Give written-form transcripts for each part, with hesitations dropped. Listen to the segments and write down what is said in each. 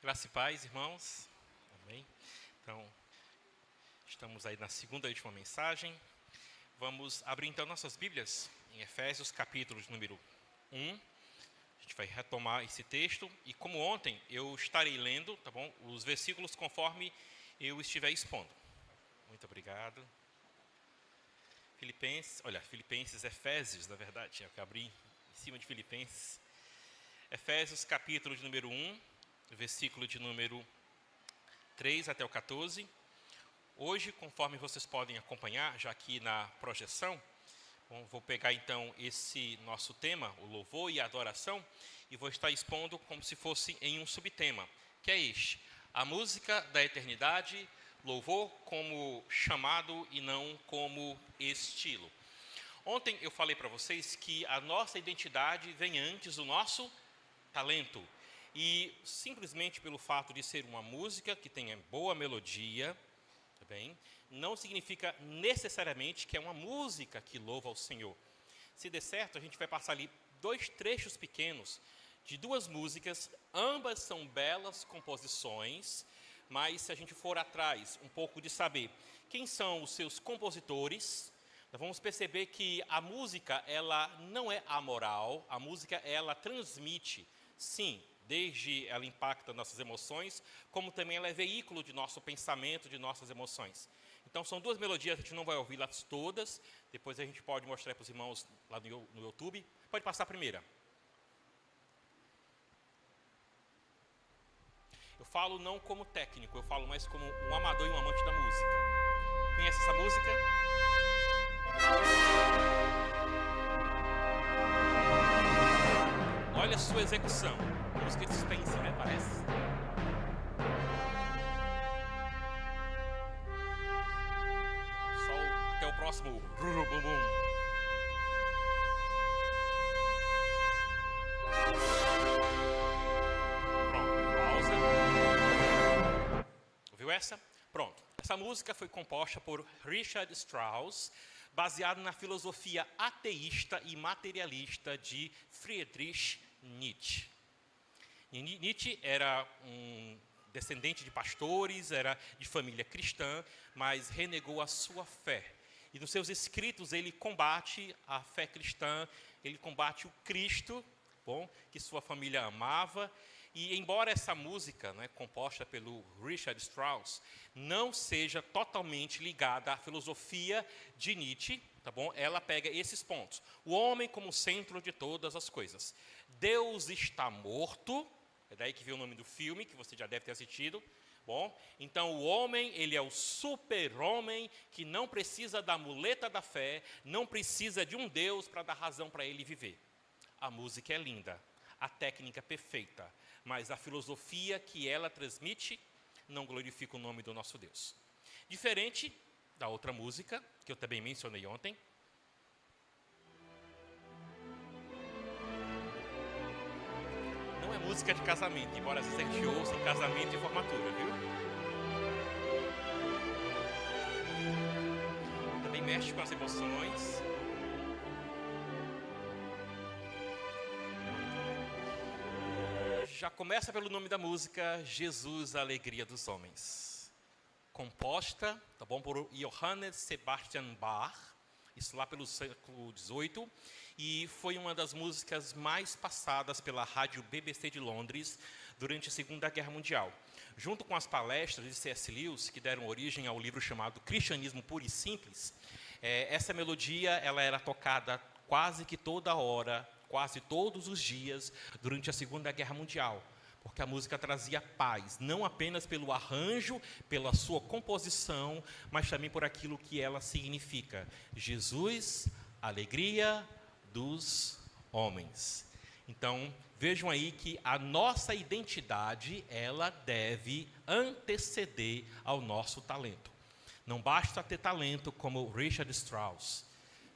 Graça e paz, irmãos. Amém. Então, estamos aí na segunda e última mensagem. Vamos abrir então nossas Bíblias em Efésios, capítulo de número 1. A gente vai retomar esse texto e, como ontem, eu estarei lendo, tá bom? Os versículos conforme eu estiver expondo. Muito obrigado. Filipenses, Efésios, na verdade, é o que eu abri em cima de Filipenses. Efésios, capítulo de número 1, versículo de número 3 até o 14. Hoje, conforme vocês podem acompanhar, já aqui na projeção, vou pegar então esse nosso tema, o louvor e a adoração, e vou estar expondo como se fosse em um subtema, que é este: a música da eternidade, louvor como chamado e não como estilo. Ontem eu falei para vocês que a nossa identidade vem antes do nosso talento. E simplesmente pelo fato de ser uma música que tenha boa melodia, tá bem? Não significa necessariamente que é uma música que louva ao Senhor. Se der certo, a gente vai passar ali 2 trechos pequenos de 2 músicas, ambas são belas composições, mas se a gente for atrás um pouco de saber quem são os seus compositores, nós vamos perceber que a música, ela não é amoral, a música, ela transmite, sim, desde ela impacta nossas emoções, como também ela é veículo de nosso pensamento, de nossas emoções. Então, são 2 melodias, a gente não vai ouvi-las todas, depois a gente pode mostrar para os irmãos lá no YouTube. Pode passar a primeira. Eu falo não como técnico, eu falo mais como um amador e um amante da música. Conhece essa música? Olha a sua execução. Música de suspense, né? Parece. Só até o próximo. Pronto, pausa. Ouviu essa? Pronto. Essa música foi composta por Richard Strauss, baseado na filosofia ateísta e materialista de Friedrich Nietzsche. Nietzsche era um descendente de pastores, era de família cristã, mas renegou a sua fé. E nos seus escritos ele combate a fé cristã, ele combate o Cristo, bom, que sua família amava. E embora essa música, né, composta pelo Richard Strauss, não seja totalmente ligada à filosofia de Nietzsche, tá bom? Ela pega esses pontos. O homem como centro de todas as coisas. Deus está morto, é daí que vem o nome do filme, que você já deve ter assistido. Bom, então o homem, ele é o super-homem que não precisa da muleta da fé, não precisa de um Deus para dar razão para ele viver. A música é linda, a técnica é perfeita, mas a filosofia que ela transmite não glorifica o nome do nosso Deus. Diferente da outra música, que eu também mencionei ontem. Não é música de casamento, embora às vezes a gente ouça em casamento e formatura, viu? Também mexe com as emoções. Já começa pelo nome da música, Jesus, a Alegria dos Homens. Composta, tá bom, por Johann Sebastian Bach, isso lá pelo século XVIII, e foi uma das músicas mais passadas pela rádio BBC de Londres durante a Segunda Guerra Mundial. Junto com as palestras de C.S. Lewis, que deram origem ao livro chamado Cristianismo Puro e Simples, essa melodia ela era tocada quase que toda hora, quase todos os dias, durante a Segunda Guerra Mundial, porque a música trazia paz, não apenas pelo arranjo, pela sua composição, mas também por aquilo que ela significa. Jesus, alegria dos homens. Então, vejam aí que a nossa identidade, ela deve anteceder ao nosso talento. Não basta ter talento como Richard Strauss,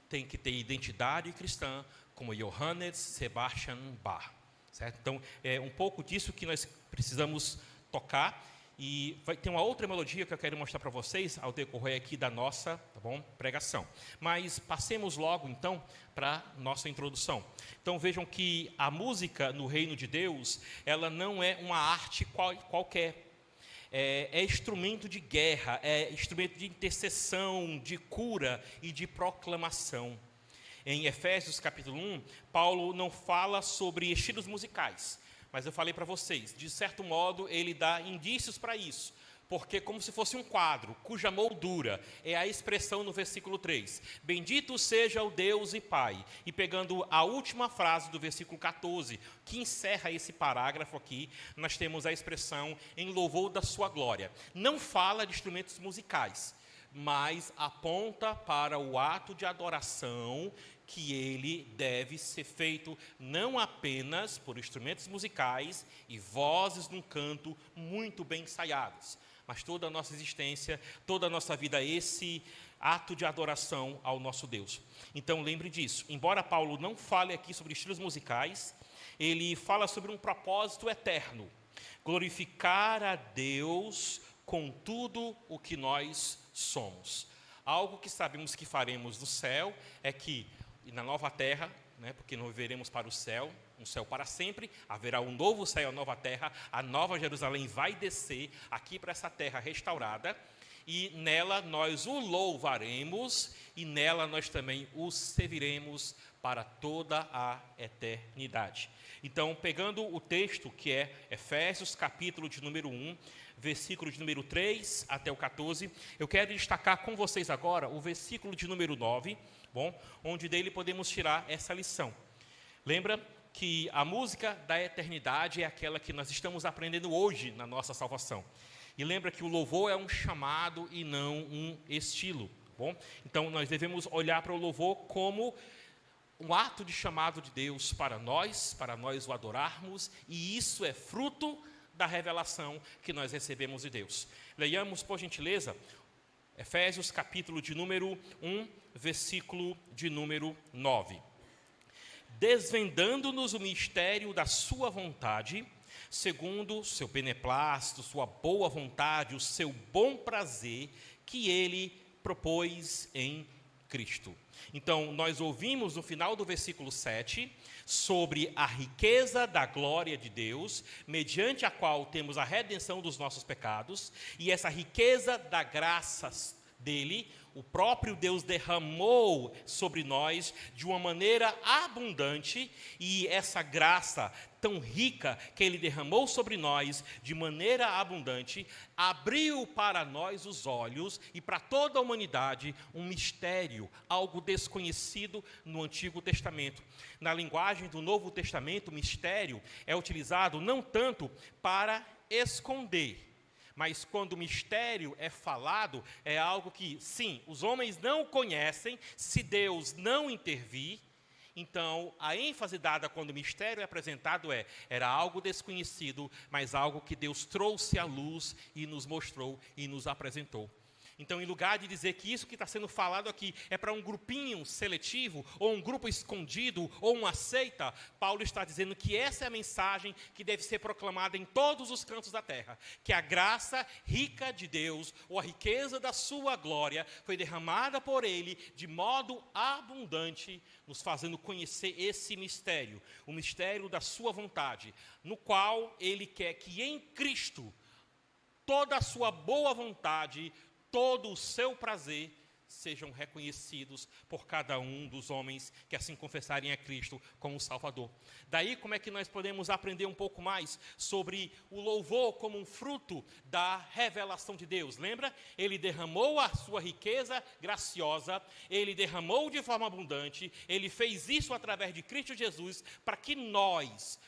tem que ter identidade cristã como Johann Sebastian Bach. Certo? Então, é um pouco disso que nós precisamos tocar. E vai ter uma outra melodia que eu quero mostrar para vocês ao decorrer aqui da nossa, tá bom, pregação. Mas passemos logo, então, para a nossa introdução. Então, vejam que a música no reino de Deus, ela não é uma arte qualquer. É instrumento de guerra, é instrumento de intercessão, de cura e de proclamação. Em Efésios capítulo 1, Paulo não fala sobre estilos musicais, mas eu falei para vocês, de certo modo ele dá indícios para isso, porque como se fosse um quadro, cuja moldura é a expressão no versículo 3, bendito seja o Deus e Pai, e pegando a última frase do versículo 14, que encerra esse parágrafo aqui, nós temos a expressão em louvor da sua glória. Não fala de instrumentos musicais, mas aponta para o ato de adoração que ele deve ser feito não apenas por instrumentos musicais e vozes num canto muito bem ensaiados, mas toda a nossa existência, toda a nossa vida, esse ato de adoração ao nosso Deus. Então lembre disso, embora Paulo não fale aqui sobre estilos musicais, ele fala sobre um propósito eterno, glorificar a Deus com tudo o que nós somos. Algo que sabemos que faremos no céu é que, na nova terra, porque não viveremos para o céu, um céu para sempre, haverá um novo céu e uma nova terra, a nova Jerusalém vai descer aqui para essa terra restaurada, e nela nós o louvaremos, e nela nós também o serviremos para toda a eternidade. Então, pegando o texto que é Efésios, capítulo de número 1, versículo de número 3 até o 14, eu quero destacar com vocês agora o versículo de número 9, bom, onde dele podemos tirar essa lição. Lembra que a música da eternidade é aquela que nós estamos aprendendo hoje na nossa salvação. E lembra que o louvor é um chamado e não um estilo, bom? Então, nós devemos olhar para o louvor como um ato de chamado de Deus para nós o adorarmos, e isso é fruto da revelação que nós recebemos de Deus. Leiamos, por gentileza, Efésios, capítulo de número 1, versículo de número 9. Desvendando-nos o mistério da sua vontade, segundo seu beneplácito, sua boa vontade, o seu bom prazer, que ele propôs em Cristo. Então, nós ouvimos no final do versículo 7 sobre a riqueza da glória de Deus, mediante a qual temos a redenção dos nossos pecados, e essa riqueza da graça dele, o próprio Deus derramou sobre nós de uma maneira abundante, e essa graça tão rica que ele derramou sobre nós de maneira abundante, abriu para nós os olhos e para toda a humanidade um mistério, algo desconhecido no Antigo Testamento. Na linguagem do Novo Testamento, mistério é utilizado não tanto para esconder, mas quando o mistério é falado, é algo que, sim, os homens não conhecem, se Deus não intervir. Então, a ênfase dada quando o mistério é apresentado era algo desconhecido, mas algo que Deus trouxe à luz e nos mostrou e nos apresentou. Então, em lugar de dizer que isso que está sendo falado aqui é para um grupinho seletivo, ou um grupo escondido, ou uma seita, Paulo está dizendo que essa é a mensagem que deve ser proclamada em todos os cantos da terra, que a graça rica de Deus, ou a riqueza da sua glória, foi derramada por ele de modo abundante, nos fazendo conhecer esse mistério, o mistério da sua vontade, no qual ele quer que em Cristo toda a sua boa vontade, todo o seu prazer sejam reconhecidos por cada um dos homens que assim confessarem a Cristo como Salvador. Daí, como é que nós podemos aprender um pouco mais sobre o louvor como um fruto da revelação de Deus? Lembra? Ele derramou a sua riqueza graciosa, ele derramou de forma abundante, ele fez isso através de Cristo Jesus para que nós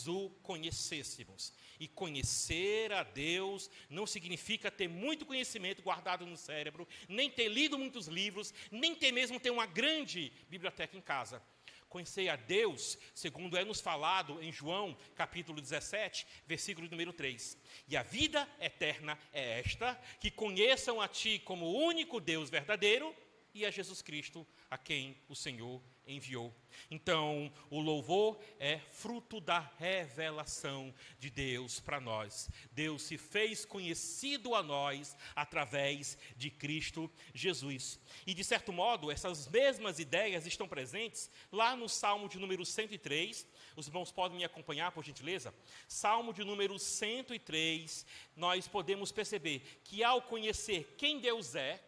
o conhecêssemos. E conhecer a Deus não significa ter muito conhecimento guardado no cérebro, nem ter lido muitos livros, nem ter mesmo ter uma grande biblioteca em casa. Conhecer a Deus, segundo é nos falado em João, capítulo 17, versículo número 3. E a vida eterna é esta, que conheçam a Ti como o único Deus verdadeiro e a Jesus Cristo, a quem o Senhor enviou. Então, o louvor é fruto da revelação de Deus para nós. Deus se fez conhecido a nós através de Cristo Jesus. E, de certo modo, essas mesmas ideias estão presentes lá no Salmo de número 103. Os irmãos podem me acompanhar, por gentileza? Salmo de número 103, nós podemos perceber que ao conhecer quem Deus é,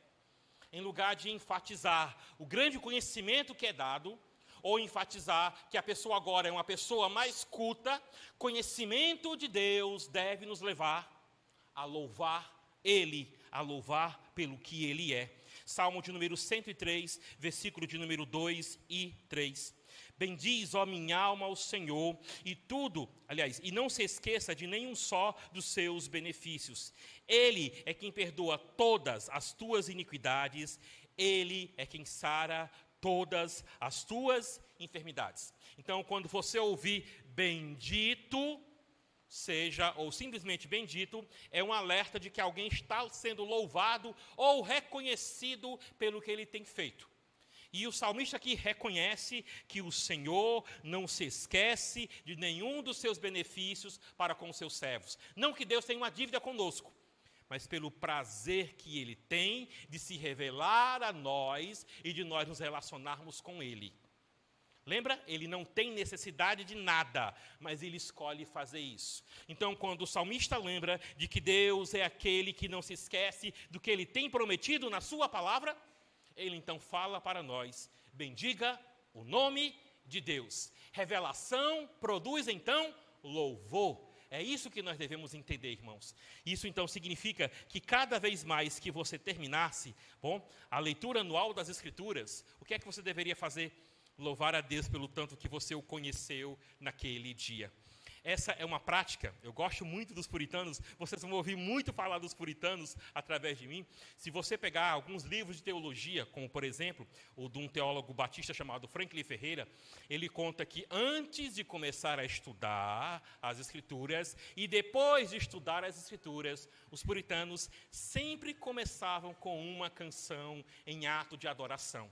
em lugar de enfatizar o grande conhecimento que é dado, ou enfatizar que a pessoa agora é uma pessoa mais culta, conhecimento de Deus deve nos levar a louvar Ele, a louvar pelo que Ele é. Salmo de número 103, versículo de número 2 e 3. Bendiz, ó minha alma, ao Senhor, e não se esqueça de nenhum só dos seus benefícios. Ele é quem perdoa todas as tuas iniquidades, Ele é quem sara todas as tuas enfermidades. Então, quando você ouvir bendito seja, ou simplesmente bendito, é um alerta de que alguém está sendo louvado ou reconhecido pelo que ele tem feito. E o salmista aqui reconhece que o Senhor não se esquece de nenhum dos seus benefícios para com os seus servos. Não que Deus tenha uma dívida conosco, mas pelo prazer que Ele tem de se revelar a nós e de nós nos relacionarmos com Ele. Lembra? Ele não tem necessidade de nada, mas Ele escolhe fazer isso. Então, quando o salmista lembra de que Deus é aquele que não se esquece do que Ele tem prometido na sua palavra, Ele então fala para nós: bendiga o nome de Deus. Revelação produz então louvor. É isso que nós devemos entender, irmãos. Isso então significa que cada vez mais que você terminasse, a leitura anual das Escrituras, o que é que você deveria fazer? Louvar a Deus pelo tanto que você o conheceu naquele dia. Essa é uma prática, eu gosto muito dos puritanos, vocês vão ouvir muito falar dos puritanos através de mim. Se você pegar alguns livros de teologia, como por exemplo, o de um teólogo batista chamado Franklin Ferreira, ele conta que antes de começar a estudar as Escrituras e depois de estudar as Escrituras, os puritanos sempre começavam com uma canção em ato de adoração.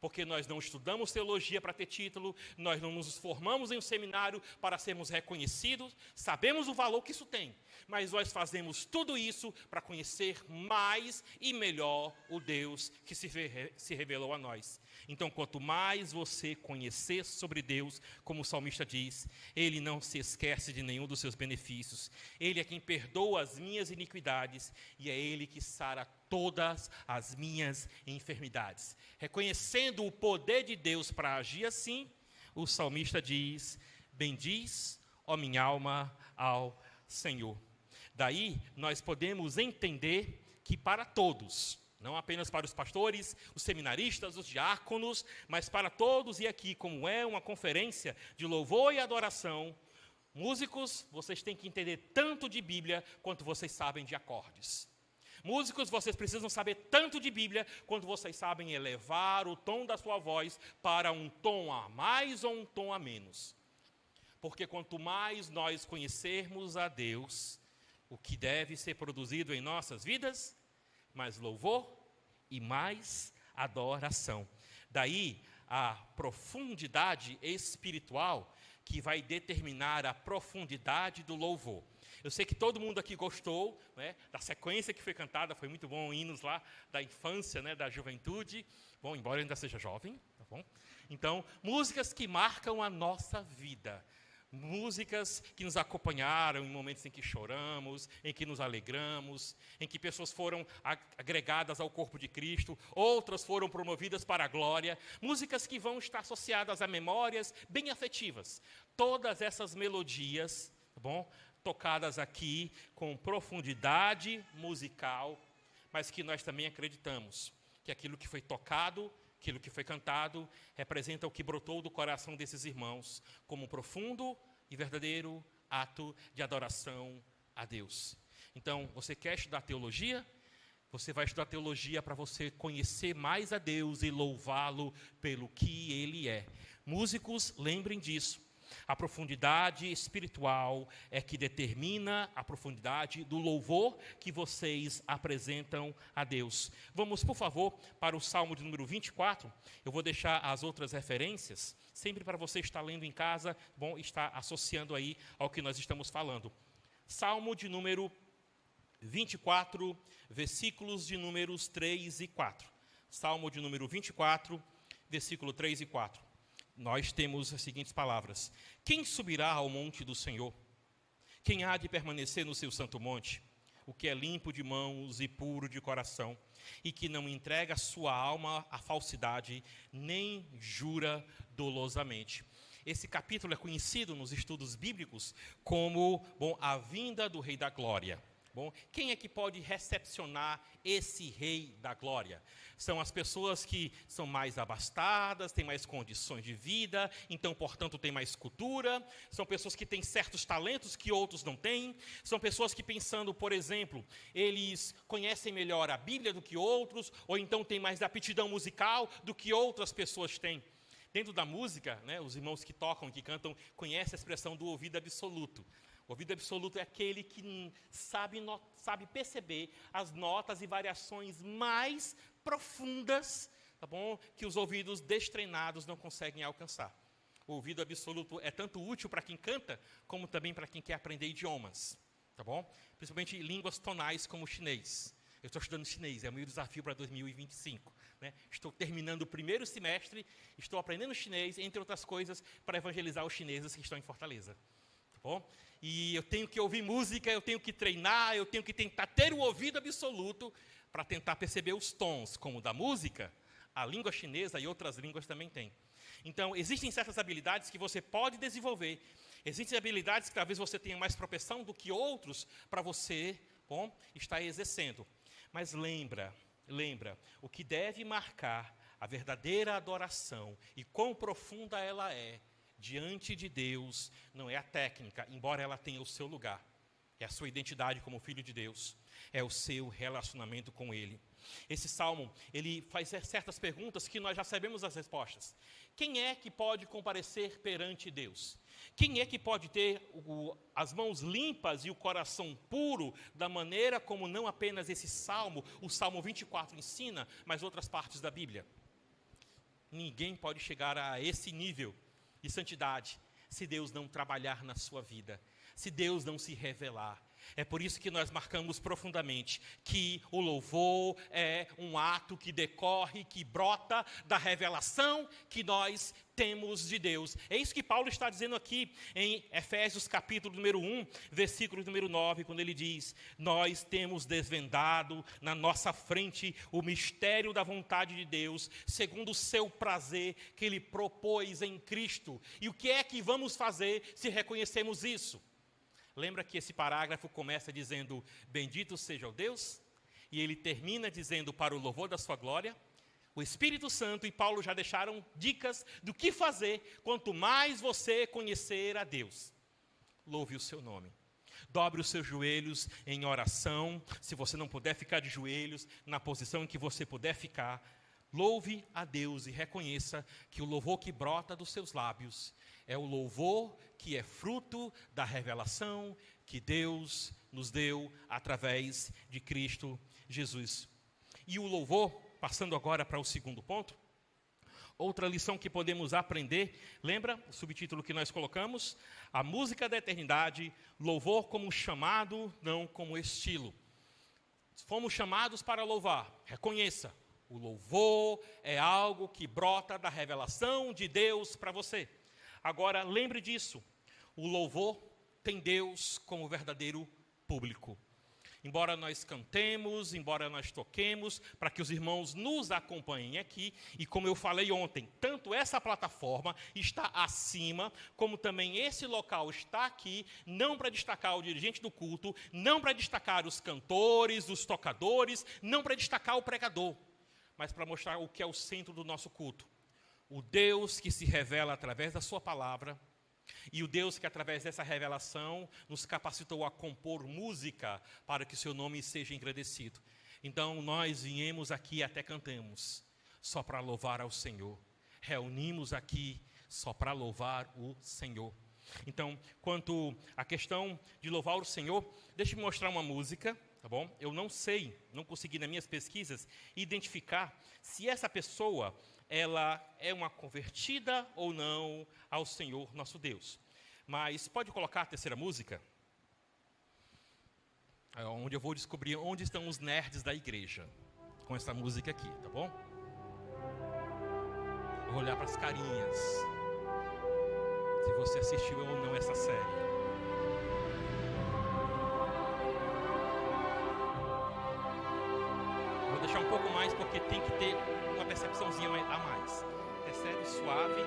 Porque nós não estudamos teologia para ter título, nós não nos formamos em um seminário para sermos reconhecidos, sabemos o valor que isso tem, mas nós fazemos tudo isso para conhecer mais e melhor o Deus que se revelou a nós. Então, quanto mais você conhecer sobre Deus, como o salmista diz, Ele não se esquece de nenhum dos seus benefícios, Ele é quem perdoa as minhas iniquidades e é Ele que sara todas as minhas enfermidades. Reconhecendo o poder de Deus para agir assim, o salmista diz: bendiz, ó minha alma, ao Senhor. Daí nós podemos entender que para todos, não apenas para os pastores, os seminaristas, os diáconos, mas para todos, e aqui como é uma conferência de louvor e adoração, músicos, vocês têm que entender tanto de Bíblia quanto vocês sabem de acordes. Músicos, vocês precisam saber tanto de Bíblia quanto vocês sabem elevar o tom da sua voz para um tom a mais ou um tom a menos. Porque quanto mais nós conhecermos a Deus, o que deve ser produzido em nossas vidas? Mais louvor e mais adoração. Daí a profundidade espiritual que vai determinar a profundidade do louvor. Eu sei que todo mundo aqui gostou, né, da sequência que foi cantada, foi muito bom, hinos lá da infância, né, da juventude. Bom, embora eu ainda seja jovem, tá bom? Então, músicas que marcam a nossa vida. Músicas que nos acompanharam em momentos em que choramos, em que nos alegramos, em que pessoas foram agregadas ao corpo de Cristo, outras foram promovidas para a glória. Músicas que vão estar associadas a memórias bem afetivas. Todas essas melodias, tá bom? Tocadas aqui com profundidade musical, mas que nós também acreditamos que aquilo que foi tocado, aquilo que foi cantado, representa o que brotou do coração desses irmãos, como um profundo e verdadeiro ato de adoração a Deus. Então, você quer estudar teologia? Você vai estudar teologia para você conhecer mais a Deus e louvá-lo pelo que Ele é. Músicos, lembrem disso. A profundidade espiritual é que determina a profundidade do louvor que vocês apresentam a Deus. Vamos, por favor, para o Salmo de número 24. Eu vou deixar as outras referências, sempre para você estar lendo em casa, bom, estar associando aí ao que nós estamos falando. Salmo de número 24, versículos de números 3 e 4. Salmo de número 24, versículo 3 e 4. Nós temos as seguintes palavras: quem subirá ao monte do Senhor? Quem há de permanecer no seu santo monte? O que é limpo de mãos e puro de coração, e que não entrega a sua alma à falsidade, nem jura dolosamente. Esse capítulo é conhecido nos estudos bíblicos como, bom, a vinda do Rei da Glória. Bom, quem é que pode recepcionar esse Rei da Glória? São as pessoas que são mais abastadas, têm mais condições de vida, então, portanto, têm mais cultura. São pessoas que têm certos talentos que outros não têm. São pessoas que, pensando, por exemplo, eles conhecem melhor a Bíblia do que outros, ou então têm mais aptidão musical do que outras pessoas têm. Dentro da música, né, os irmãos que tocam, que cantam, conhecem a expressão do ouvido absoluto. O ouvido absoluto é aquele que sabe perceber as notas e variações mais profundas, tá bom? Que os ouvidos destreinados não conseguem alcançar. O ouvido absoluto é tanto útil para quem canta, como também para quem quer aprender idiomas, tá bom? Principalmente línguas tonais como o chinês. Eu estou estudando chinês, é o meu desafio para 2025. Né? Estou terminando o primeiro semestre, estou aprendendo chinês, entre outras coisas, para evangelizar os chineses que estão em Fortaleza. Tá bom? E eu tenho que ouvir música, eu tenho que treinar, eu tenho que tentar ter o ouvido absoluto para tentar perceber os tons, como da música, a língua chinesa e outras línguas também têm. Então, existem certas habilidades que você pode desenvolver, existem habilidades que talvez você tenha mais propensão do que outros para você, bom, estar exercendo. Mas lembra, o que deve marcar a verdadeira adoração e quão profunda ela é diante de Deus, não é a técnica, embora ela tenha o seu lugar. É a sua identidade como filho de Deus. É o seu relacionamento com Ele. Esse salmo, ele faz certas perguntas que nós já sabemos as respostas. Quem é que pode comparecer perante Deus? Quem é que pode ter as mãos limpas e o coração puro, da maneira como não apenas esse salmo, o Salmo 24 ensina, mas outras partes da Bíblia? Ninguém pode chegar a esse nível de santidade se Deus não trabalhar na sua vida, se Deus não se revelar. É por isso que nós marcamos profundamente que o louvor é um ato que decorre, que brota da revelação que nós temos de Deus. É isso que Paulo está dizendo aqui em Efésios capítulo número 1, versículo número 9, quando ele diz: nós temos desvendado na nossa frente o mistério da vontade de Deus, segundo o seu prazer que ele propôs em Cristo. E o que é que vamos fazer se reconhecemos isso? Lembra que esse parágrafo começa dizendo: bendito seja o Deus, e ele termina dizendo: para o louvor da sua glória. O Espírito Santo e Paulo já deixaram dicas do que fazer quanto mais você conhecer a Deus. Louve o seu nome. Dobre os seus joelhos em oração. Se você não puder ficar de joelhos, na posição em que você puder ficar, louve a Deus e reconheça que o louvor que brota dos seus lábios é o louvor que é fruto da revelação que Deus nos deu através de Cristo Jesus. E o louvor, passando agora para o segundo ponto, outra lição que podemos aprender, lembra o subtítulo que nós colocamos? A música da eternidade, louvor como chamado, não como estilo. Fomos chamados para louvar, reconheça. O louvor é algo que brota da revelação de Deus para você. Agora, lembre disso, o louvor tem Deus como verdadeiro público. Embora nós cantemos, embora nós toquemos, para que os irmãos nos acompanhem aqui, e como eu falei ontem, tanto essa plataforma está acima, como também esse local está aqui, não para destacar o dirigente do culto, não para destacar os cantores, os tocadores, não para destacar o pregador, mas para mostrar o que é o centro do nosso culto. O Deus que se revela através da sua palavra, e o Deus que através dessa revelação nos capacitou a compor música para que o seu nome seja engrandecido. Então nós viemos aqui, até cantamos, só para louvar ao Senhor. Reunimos aqui só para louvar o Senhor. Então, quanto à questão de louvar o Senhor, deixe-me mostrar uma música, tá bom? Eu não consegui nas minhas pesquisas identificar se essa pessoa, ela é uma convertida ou não ao Senhor nosso Deus. Mas pode colocar a terceira música? É onde eu vou descobrir onde estão os nerds da igreja, com essa música aqui, tá bom? Vou olhar para as carinhas, se você assistiu ou não essa série. Vou deixar um pouco mais porque tem que ter uma percepçãozinha a mais. Percebe suave,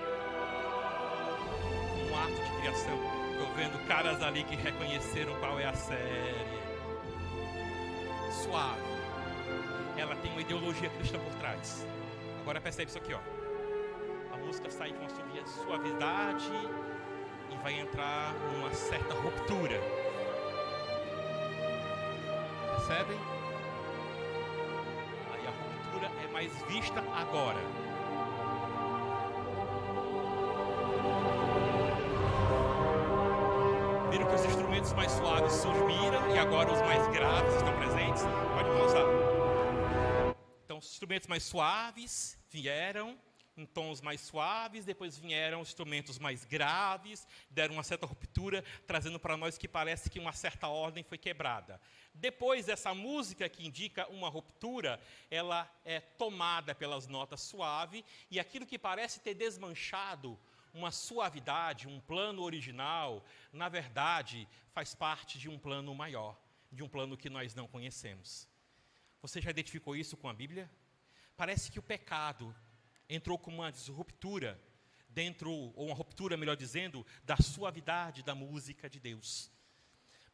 um ato de criação. Estou vendo caras ali que reconheceram qual é a série. Suave. Ela tem uma ideologia cristã por trás. Agora percebe isso aqui, ó. A música sai de uma suavidade e vai entrar numa certa ruptura. Percebem? Aí a ruptura é mais vista agora. Viram que os instrumentos mais suaves sumiram e agora os mais graves estão presentes? Pode pausar. Então, os instrumentos mais suaves vieram em tons mais suaves, depois vieram instrumentos mais graves, deram uma certa ruptura, trazendo para nós que parece que uma certa ordem foi quebrada. Depois, essa música que indica uma ruptura, ela é tomada pelas notas suaves, e aquilo que parece ter desmanchado uma suavidade, um plano original, na verdade, faz parte de um plano maior, de um plano que nós não conhecemos. Você já identificou isso com a Bíblia? Parece que o pecado entrou com uma disruptura ou uma ruptura, melhor dizendo, da suavidade da música de Deus.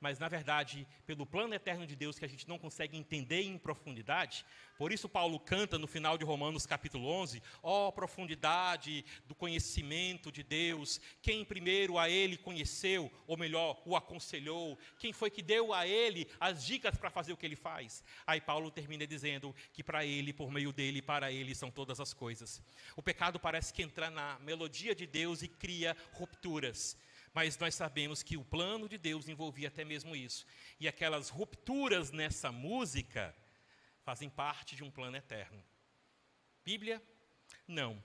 Mas, na verdade, pelo plano eterno de Deus que a gente não consegue entender em profundidade, por isso Paulo canta no final de Romanos capítulo 11, ó profundidade do conhecimento de Deus, quem primeiro a ele conheceu, ou melhor, o aconselhou, quem foi que deu a ele as dicas para fazer o que ele faz. Aí Paulo termina dizendo que para ele, por meio dele e para ele são todas as coisas. O pecado parece que entra na melodia de Deus e cria rupturas. Mas nós sabemos que o plano de Deus envolvia até mesmo isso. E aquelas rupturas nessa música fazem parte de um plano eterno. Bíblia? Não.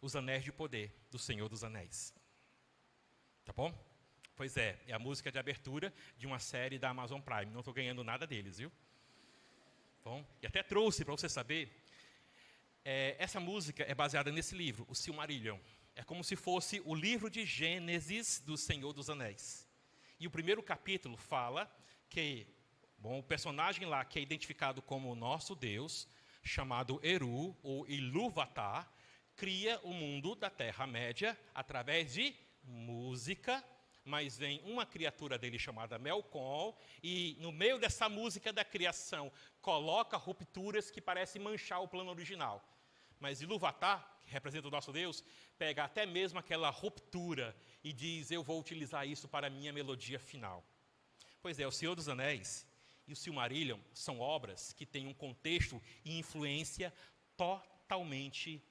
Os Anéis de Poder, do Senhor dos Anéis. Tá bom? Pois é a música de abertura de uma série da Amazon Prime. Não estou ganhando nada deles, viu? Bom, e até trouxe para você saber. Essa música é baseada nesse livro, o Silmarillion. É como se fosse o livro de Gênesis do Senhor dos Anéis. E o primeiro capítulo fala que, o personagem lá que é identificado como o nosso Deus, chamado Eru, ou Ilúvatar, cria o mundo da Terra-média através de música, mas vem uma criatura dele chamada Melkor, e no meio dessa música da criação, coloca rupturas que parecem manchar o plano original. Mas Ilúvatar, que representa o nosso Deus, pega até mesmo aquela ruptura e diz, eu vou utilizar isso para a minha melodia final. Pois é, o Senhor dos Anéis e o Silmarillion são obras que têm um contexto e influência totalmente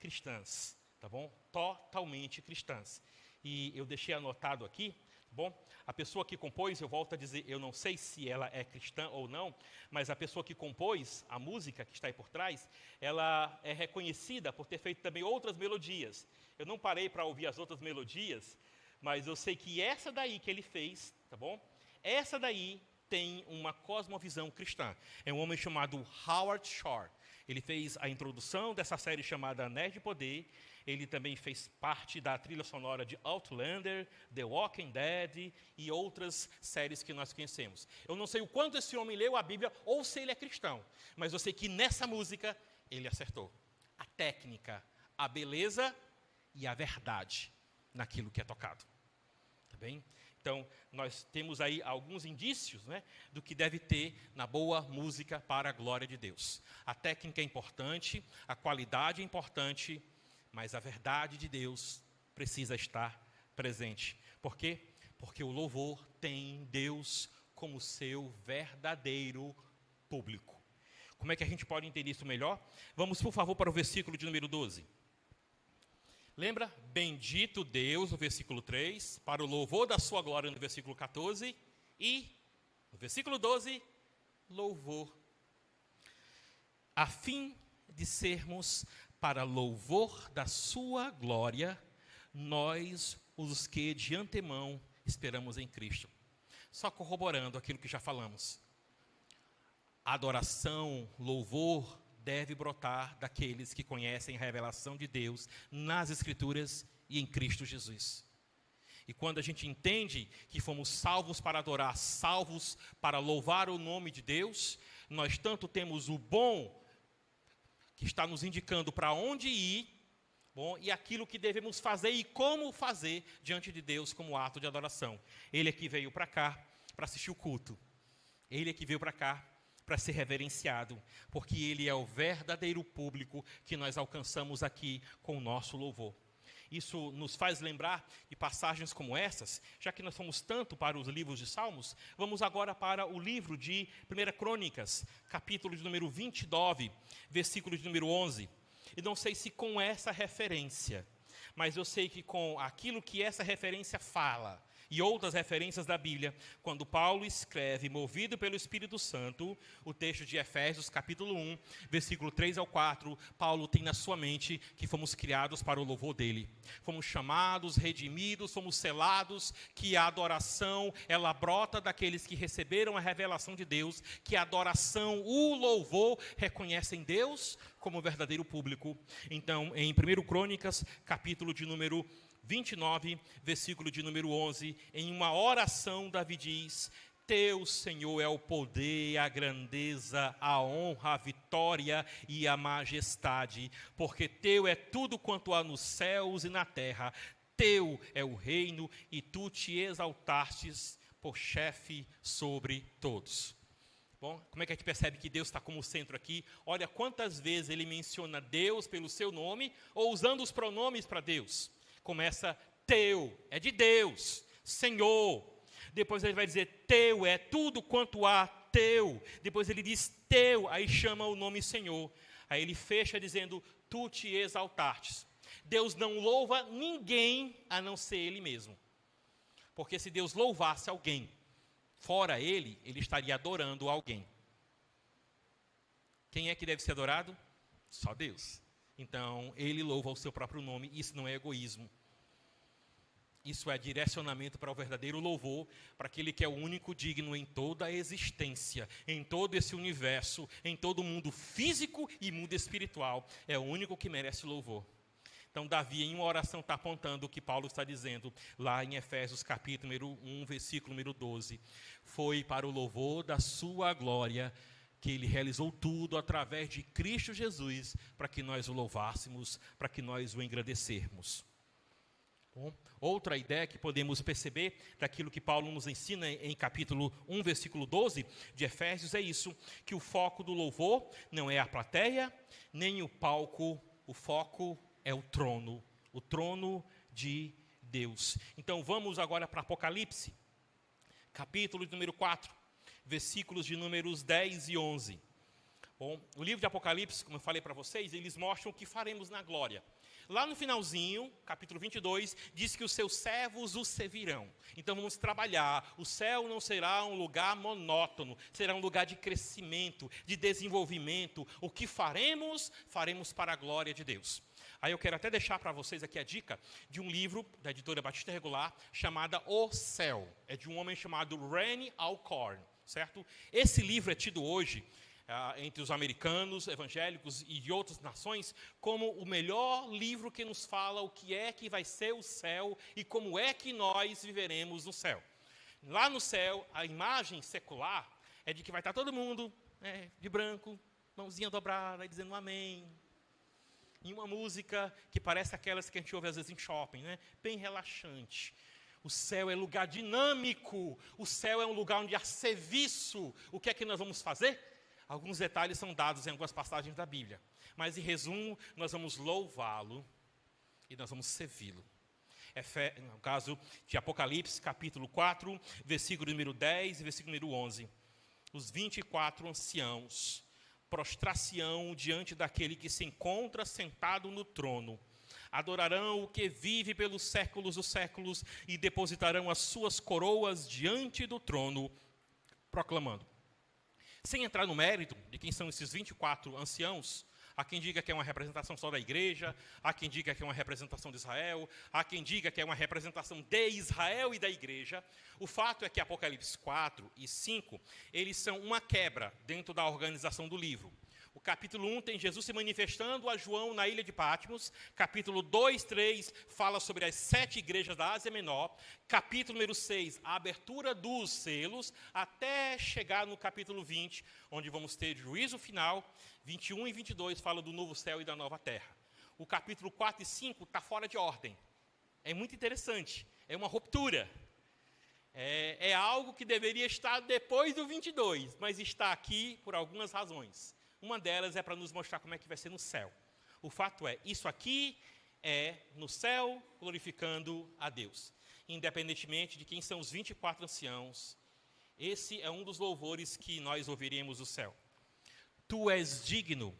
cristãs, tá bom? Totalmente cristãs. E eu deixei anotado aqui, bom, a pessoa que compôs, eu volto a dizer, eu não sei se ela é cristã ou não, mas a pessoa que compôs a música que está aí por trás, ela é reconhecida por ter feito também outras melodias. Eu não parei para ouvir as outras melodias, mas eu sei que essa daí que ele fez, tá bom? Essa daí tem uma cosmovisão cristã. É um homem chamado Howard Shore. Ele fez a introdução dessa série chamada Anéis de Poder. Ele também fez parte da trilha sonora de Outlander, The Walking Dead e outras séries que nós conhecemos. Eu não sei o quanto esse homem leu a Bíblia ou se ele é cristão, mas eu sei que nessa música ele acertou. A técnica, a beleza e a verdade naquilo que é tocado. Tá bem? Então, nós temos aí alguns indícios, né, do que deve ter na boa música para a glória de Deus. A técnica é importante, a qualidade é importante, mas a verdade de Deus precisa estar presente. Por quê? Porque o louvor tem Deus como seu verdadeiro público. Como é que a gente pode entender isso melhor? Vamos, por favor, para o versículo de número 12. Lembra? Bendito Deus, no versículo 3, para o louvor da sua glória, no versículo 14, e, no versículo 12, louvor. A fim de sermos para louvor da sua glória, nós, os que de antemão esperamos em Cristo. Só corroborando aquilo que já falamos. Adoração, louvor, deve brotar daqueles que conhecem a revelação de Deus nas Escrituras e em Cristo Jesus. E quando a gente entende que fomos salvos para adorar, salvos para louvar o nome de Deus, nós tanto temos o bom que está nos indicando para onde ir, bom, e aquilo que devemos fazer e como fazer diante de Deus como ato de adoração. Ele é que veio para cá para assistir o culto. Ele é que veio para cá para ser reverenciado, porque Ele é o verdadeiro público que nós alcançamos aqui com o nosso louvor. Isso nos faz lembrar de passagens como essas, já que nós fomos tanto para os livros de Salmos, vamos agora para o livro de 1 Crônicas, capítulo de número 29, versículo de número 11. E não sei se com essa referência, mas eu sei que com aquilo que essa referência fala, e outras referências da Bíblia, quando Paulo escreve, movido pelo Espírito Santo, o texto de Efésios, capítulo 1, versículo 3 ao 4, Paulo tem na sua mente que fomos criados para o louvor dele. Fomos chamados, redimidos, fomos selados, que a adoração, ela brota daqueles que receberam a revelação de Deus, que a adoração, o louvor, reconhecem Deus como verdadeiro público. Então, em 1 Crônicas, capítulo de número 29, versículo de número 11, em uma oração Davi diz: Teu, Senhor, é o poder, a grandeza, a honra, a vitória e a majestade, porque Teu é tudo quanto há nos céus e na terra, Teu é o reino e Tu te exaltastes por chefe sobre todos. Bom, como é que a gente percebe que Deus está como centro aqui? Olha quantas vezes ele menciona Deus pelo seu nome, ou usando os pronomes para Deus. Começa teu, é de Deus, Senhor. Depois ele vai dizer teu, é tudo quanto há teu. Depois ele diz teu, aí chama o nome Senhor. Aí ele fecha dizendo, tu te exaltastes. Deus não louva ninguém a não ser Ele mesmo. Porque se Deus louvasse alguém, fora Ele, Ele estaria adorando alguém. Quem é que deve ser adorado? Só Deus. Então, Ele louva o seu próprio nome, isso não é egoísmo. Isso é direcionamento para o verdadeiro louvor, para aquele que é o único digno em toda a existência, em todo esse universo, em todo o mundo físico e mundo espiritual. É o único que merece louvor. Então, Davi, em uma oração, está apontando o que Paulo está dizendo lá em Efésios, capítulo número 1, versículo número 12. Foi para o louvor da sua glória que Ele realizou tudo através de Cristo Jesus, para que nós o louvássemos, para que nós o engrandecêssemos. Bom, outra ideia que podemos perceber daquilo que Paulo nos ensina em capítulo 1, versículo 12 de Efésios é isso, que o foco do louvor não é a plateia, nem o palco, o foco é o trono de Deus. Então vamos agora para Apocalipse, capítulo de número 4. Versículos de números 10 e 11. Bom, o livro de Apocalipse, como eu falei para vocês, eles mostram o que faremos na glória. Lá no finalzinho, capítulo 22, diz que os seus servos os servirão. Então vamos trabalhar. O céu não será um lugar monótono, será um lugar de crescimento, de desenvolvimento. O que faremos, faremos para a glória de Deus. Aí eu quero até deixar para vocês aqui a dica de um livro da editora Batista Regular, chamada O Céu. É de um homem chamado Randy Alcorn, certo? Esse livro é tido hoje, entre os americanos, evangélicos e de outras nações, como o melhor livro que nos fala o que é que vai ser o céu e como é que nós viveremos no céu. Lá no céu, a imagem secular é de que vai estar todo mundo de branco, mãozinha dobrada, dizendo amém. Em uma música que parece aquelas que a gente ouve às vezes em shopping, né? Bem relaxante. O céu é lugar dinâmico, o céu é um lugar onde há serviço. O que é que nós vamos fazer? Alguns detalhes são dados em algumas passagens da Bíblia. Mas, em resumo, nós vamos louvá-lo e nós vamos servi-lo. No caso de Apocalipse, capítulo 4, versículo número 10 e versículo número 11. Os 24 anciãos prostrar-se-ão diante daquele que se encontra sentado no trono, adorarão o que vive pelos séculos dos séculos e depositarão as suas coroas diante do trono, proclamando. Sem entrar no mérito de quem são esses 24 anciãos, há quem diga que é uma representação só da igreja, há quem diga que é uma representação de Israel, há quem diga que é uma representação de Israel e da igreja. O fato é que Apocalipse 4 e 5, eles são uma quebra dentro da organização do livro. O capítulo 1 tem Jesus se manifestando a João na ilha de Patmos. Capítulo 2, 3 fala sobre as 7 igrejas da Ásia Menor. Capítulo número 6, a abertura dos selos, até chegar no capítulo 20, onde vamos ter juízo final. 21 e 22 falam do novo céu e da nova terra. O capítulo 4 e 5 está fora de ordem. É muito interessante, é uma ruptura. É algo que deveria estar depois do 22, mas está aqui por algumas razões. Uma delas é para nos mostrar como é que vai ser no céu. O fato é, isso aqui é no céu glorificando a Deus. Independentemente de quem são os 24 anciãos, esse é um dos louvores que nós ouviremos no céu. Tu és digno,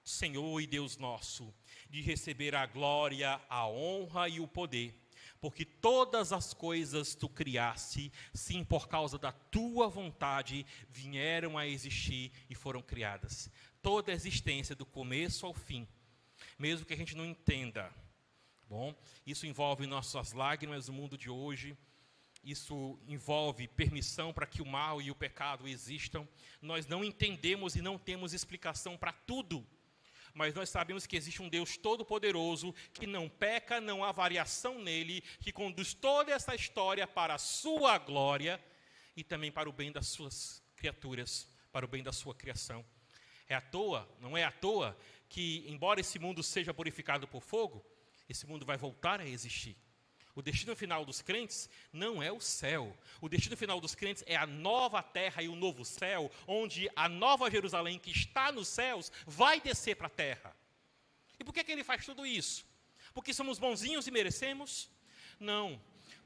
Senhor e Deus nosso, de receber a glória, a honra e o poder, porque todas as coisas tu criaste, sim, por causa da tua vontade, vieram a existir e foram criadas. Toda a existência, do começo ao fim, mesmo que a gente não entenda. Bom, isso envolve nossas lágrimas no mundo de hoje, isso envolve permissão para que o mal e o pecado existam. Nós não entendemos e não temos explicação para tudo, mas nós sabemos que existe um Deus todo-poderoso, que não peca, não há variação nele, que conduz toda essa história para a sua glória e também para o bem das suas criaturas, para o bem da sua criação. Não é à toa que, embora esse mundo seja purificado por fogo, esse mundo vai voltar a existir. O destino final dos crentes não é o céu. O destino final dos crentes é a nova terra e o novo céu, onde a nova Jerusalém, que está nos céus, vai descer para a terra. E por que ele faz tudo isso? Porque somos bonzinhos e merecemos? Não.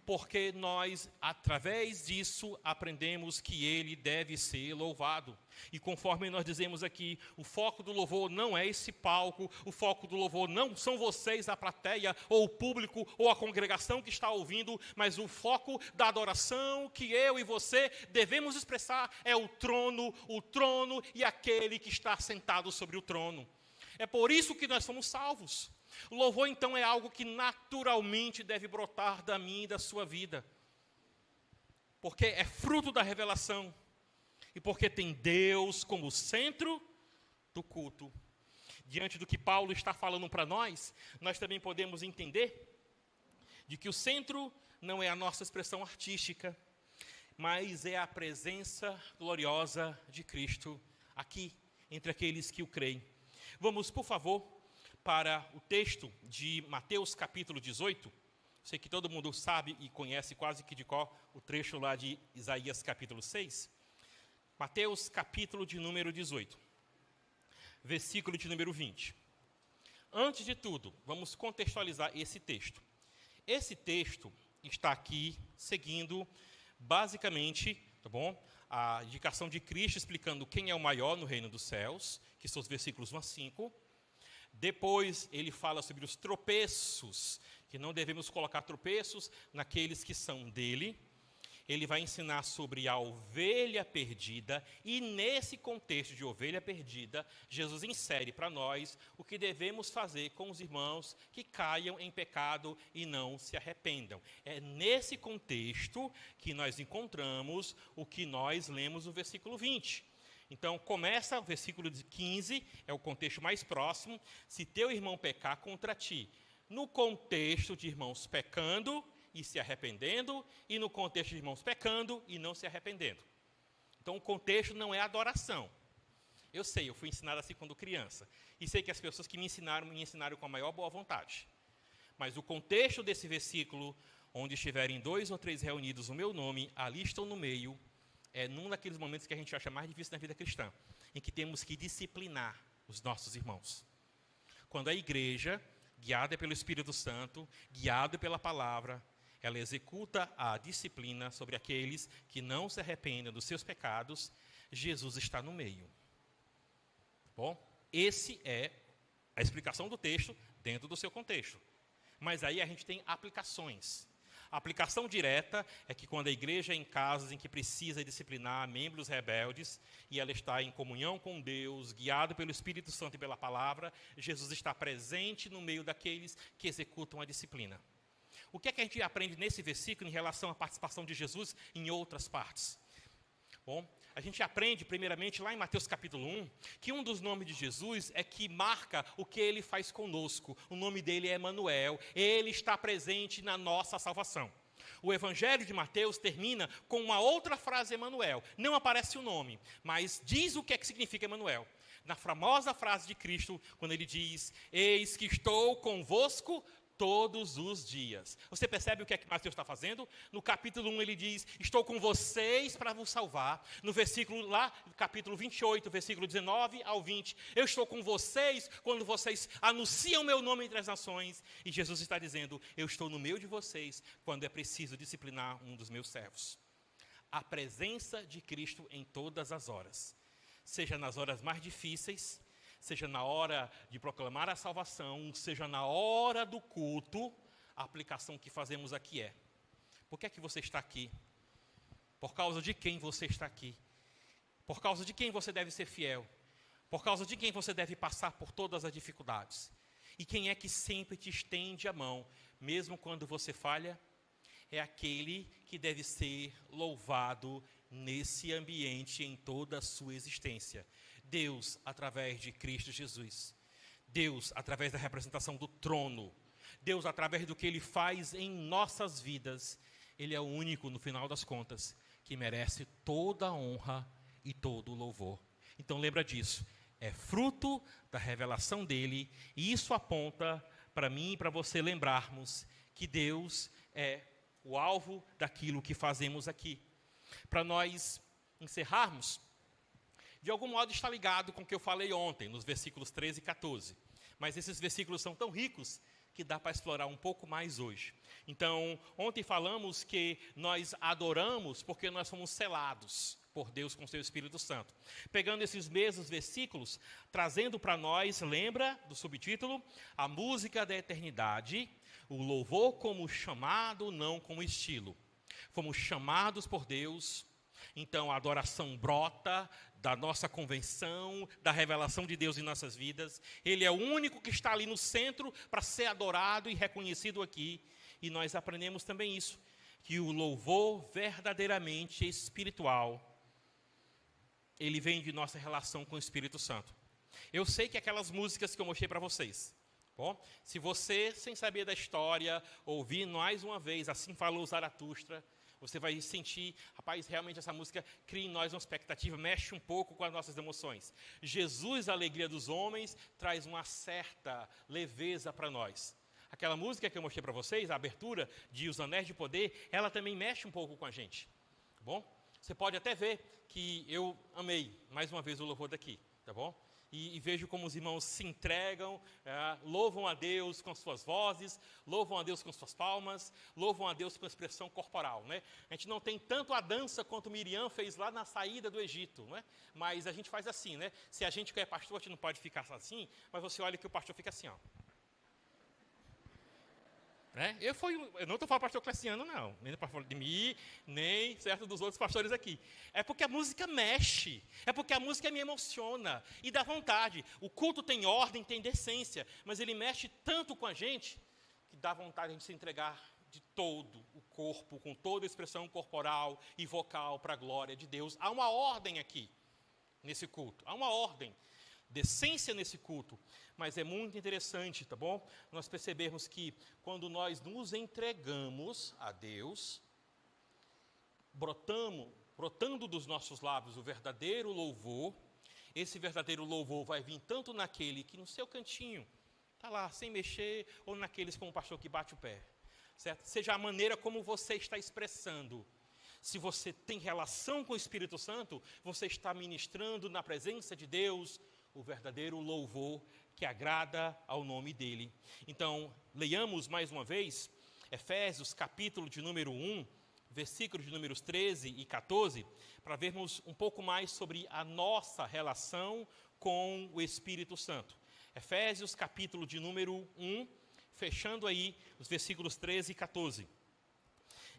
Porque nós, através disso, aprendemos que ele deve ser louvado. E conforme nós dizemos aqui, o foco do louvor não é esse palco, o foco do louvor não são vocês, a plateia, ou o público, ou a congregação que está ouvindo, mas o foco da adoração que eu e você devemos expressar é o trono e aquele que está sentado sobre o trono. É por isso que nós somos salvos. O louvor, então, é algo que naturalmente deve brotar da minha e da sua vida. Porque é fruto da revelação. E porque tem Deus como centro do culto. Diante do que Paulo está falando para nós também podemos entender de que o centro não é a nossa expressão artística, mas é a presença gloriosa de Cristo aqui, entre aqueles que o creem. Vamos, por favor, para o texto de Mateus capítulo 18, sei que todo mundo sabe e conhece quase que de cor o trecho lá de Isaías capítulo 6. Mateus capítulo de número 18, versículo de número 20. Antes de tudo, vamos contextualizar esse texto. Esse texto está aqui seguindo basicamente, tá bom? A indicação de Cristo explicando quem é o maior no reino dos céus, que são os versículos 1 a 5. Depois ele fala sobre os tropeços, que não devemos colocar tropeços naqueles que são dele. Ele vai ensinar sobre a ovelha perdida, e nesse contexto de ovelha perdida, Jesus insere para nós o que devemos fazer com os irmãos que caiam em pecado e não se arrependam. É nesse contexto que nós encontramos o que nós lemos no versículo 20. Então, começa o versículo 15, é o contexto mais próximo. Se teu irmão pecar contra ti, no contexto de irmãos pecando e se arrependendo, e no contexto de irmãos pecando e não se arrependendo. Então, o contexto não é adoração. Eu sei, eu fui ensinado assim quando criança, e sei que as pessoas que me ensinaram com a maior boa vontade. Mas o contexto desse versículo, onde estiverem 2 ou 3 reunidos no meu nome, ali estou no meio, é num daqueles momentos que a gente acha mais difícil na vida cristã, em que temos que disciplinar os nossos irmãos. Quando a igreja, guiada pelo Espírito Santo, guiada pela palavra, ela executa a disciplina sobre aqueles que não se arrependem dos seus pecados, Jesus está no meio. Bom, esse é a explicação do texto dentro do seu contexto. Mas aí a gente tem aplicações. A aplicação direta é que quando a igreja é em casos em que precisa disciplinar membros rebeldes e ela está em comunhão com Deus, guiado pelo Espírito Santo e pela palavra, Jesus está presente no meio daqueles que executam a disciplina. O que é que a gente aprende nesse versículo em relação à participação de Jesus em outras partes? Bom, a gente aprende primeiramente lá em Mateus capítulo 1, que um dos nomes de Jesus é que marca o que ele faz conosco. O nome dele é Emanuel, ele está presente na nossa salvação. O evangelho de Mateus termina com uma outra frase Emanuel. Não aparece o nome, mas diz o que é que significa Emanuel. Na famosa frase de Cristo, quando ele diz, eis que estou convosco todos os dias. Você percebe o que é que Mateus está fazendo? No capítulo 1 ele diz, estou com vocês para vos salvar. No versículo lá, capítulo 28, versículo 19 ao 20, eu estou com vocês quando vocês anunciam meu nome entre as nações. E Jesus está dizendo, eu estou no meio de vocês quando é preciso disciplinar um dos meus servos. A presença de Cristo em todas as horas, seja nas horas mais difíceis, seja na hora de proclamar a salvação, seja na hora do culto, a aplicação que fazemos aqui é, por que é que você está aqui? Por causa de quem você está aqui? Por causa de quem você deve ser fiel? Por causa de quem você deve passar por todas as dificuldades? E quem é que sempre te estende a mão, mesmo quando você falha? É aquele que deve ser louvado nesse ambiente em toda a sua existência. Deus, através de Cristo Jesus. Deus, através da representação do trono. Deus, através do que Ele faz em nossas vidas. Ele é o único, no final das contas, que merece toda a honra e todo o louvor. Então, lembra disso. É fruto da revelação dEle. E isso aponta para mim e para você lembrarmos que Deus é o alvo daquilo que fazemos aqui. Para nós encerrarmos, de algum modo está ligado com o que eu falei ontem, nos versículos 13 e 14. Mas esses versículos são tão ricos que dá para explorar um pouco mais hoje. Então, ontem falamos que nós adoramos porque nós somos selados por Deus com seu Espírito Santo. Pegando esses mesmos versículos, trazendo para nós, lembra do subtítulo? A música da eternidade, o louvor como chamado, não como estilo. Fomos chamados por Deus, então a adoração brota da nossa convenção, da revelação de Deus em nossas vidas. Ele é o único que está ali no centro para ser adorado e reconhecido aqui. E nós aprendemos também isso, que o louvor verdadeiramente espiritual, ele vem de nossa relação com o Espírito Santo. Eu sei que aquelas músicas que eu mostrei para vocês, bom, se você, sem saber da história, ouvir mais uma vez, assim falou Zaratustra, você vai sentir, rapaz, realmente essa música cria em nós uma expectativa, mexe um pouco com as nossas emoções. Jesus, a alegria dos homens, traz uma certa leveza para nós. Aquela música que eu mostrei para vocês, a abertura de Os Anéis de Poder, ela também mexe um pouco com a gente. Tá bom? Você pode até ver que eu amei, mais uma vez, o louvor daqui. Tá bom? E vejo como os irmãos se entregam, louvam a Deus com suas vozes, louvam a Deus com suas palmas, louvam a Deus com a expressão corporal. Né? A gente não tem tanto a dança quanto Miriam fez lá na saída do Egito, né? Mas a gente faz assim, né? Se a gente que é pastor, a gente não pode ficar assim, mas você olha que o pastor fica assim, ó. Né? Eu não estou falando pastor Cleciano, não, nem do pastor de mim, nem certo dos outros pastores aqui. É porque a música mexe, é porque a música me emociona e dá vontade. O culto tem ordem, tem decência, mas ele mexe tanto com a gente que dá vontade de a gente se entregar de todo o corpo, com toda a expressão corporal e vocal para a glória de Deus. Há uma ordem aqui, nesse culto, há uma ordem. Decência nesse culto, mas é muito interessante, tá bom? Nós percebemos que quando nós nos entregamos a Deus, brotando dos nossos lábios o verdadeiro louvor, esse verdadeiro louvor vai vir tanto naquele que no seu cantinho, está lá, sem mexer, ou naqueles como o pastor que bate o pé, certo? Seja a maneira como você está expressando. Se você tem relação com o Espírito Santo, você está ministrando na presença de Deus, o verdadeiro louvor que agrada ao nome dEle. Então, leiamos mais uma vez, Efésios, capítulo de número 1, versículos de números 13 e 14, para vermos um pouco mais sobre a nossa relação com o Espírito Santo. Efésios, capítulo de número 1, fechando aí os versículos 13 e 14.